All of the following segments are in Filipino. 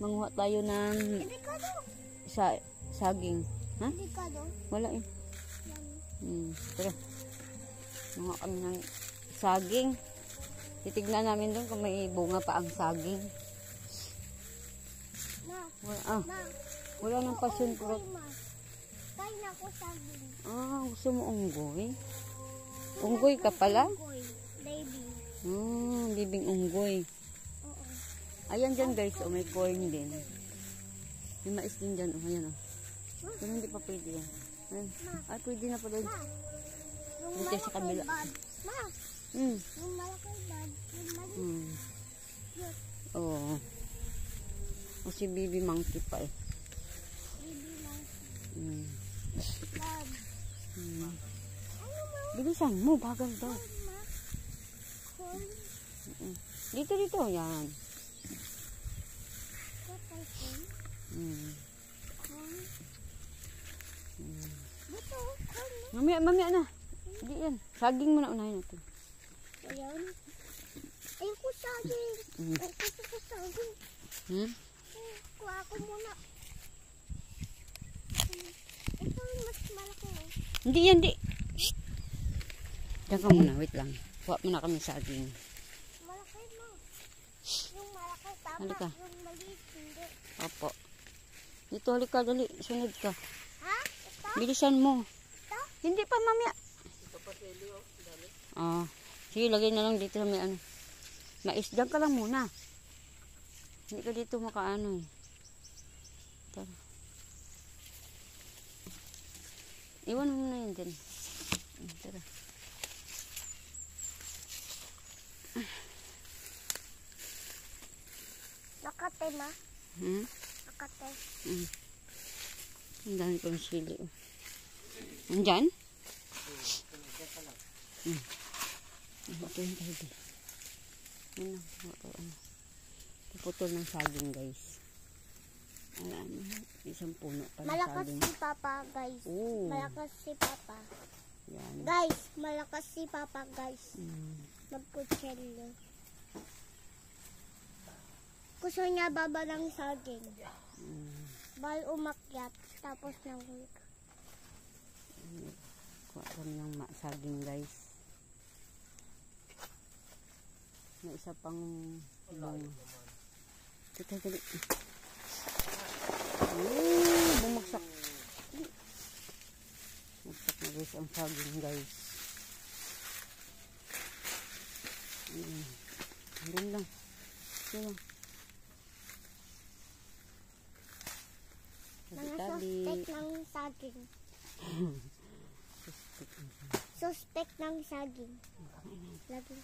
Manguha tayo ng saging. Ha? Wala eh. Tara. Manguha kami ng saging. Titignan namin doon kung may bunga pa ang saging. Wala nang passion fruit. Kain ako saging. Gusto mo unggoy? Unggoy ka pala? Baby. Bibing unggoy. Oo. Ayan dyan guys, may corn din. May mais din dyan, ayan Pero hindi pa pwede yan. Ayan. Ay, pwede na pala. Dito sa kabila. Yung malaki bad. Oo. Si baby monkey pa eh. Baby monkey. Bad. Bilisan mo, bagal daw. Corn. Dito, yan. Dito, corn. Mamaya na. Hindi yan. Saging muna unahin natin. Ayan. Ayoko saging. Gusto ko saging. Kuha ako muna. Ito mas malaki. Hindi yan, di. Diyan ka muna, wait lang. Kuha muna kami saging. Malaki mo. Yung malaki tama. Halika. Yung maliit hindi. Opo. Dito, halika, dali. Sunod ka. Ha? Ito? Bilisan mo. Ito? Hindi pa, mamaya. Sige, lagay na lang dito sa may mais. Diyan ka lang muna. Hindi ka dito makaano eh. Tara. Iwan mo muna yun din. Tara. Nakate ma. Nakate. Ang dami kong sili. Andyan? Ito yung tayo. Puputol ng saging guys. Alam, isang puno pa ng Malakas saging. si Papa guys. Malakas si Papa. Yan. Guys, malakas si Papa guys. Magkutselyo. Gusto niya baba ng saging. Bal umakyat. Tapos nahuli ka. Kuha kami ng saging guys. May isa pang Teka, dali. Bumagsak. Bumagsak na guys ang saging guys. Doon lang. Ito lang. Mga suspect ng saging. Suspect ng saging. Lagi.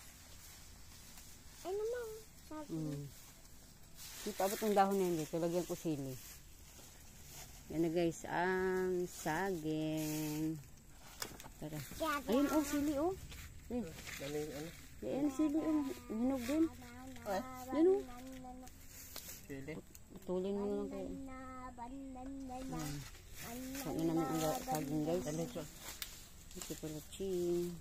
Ay naman, saging. Dito abot ng dahon na yun dito. Lagyan ko sili. Yan na guys, ang saging. Tara. Ayun sili Ayun sili hinog din. Ayun Sili. Putulin mo lang kayo. Pagin namin ang saging guys. Ito pala ching.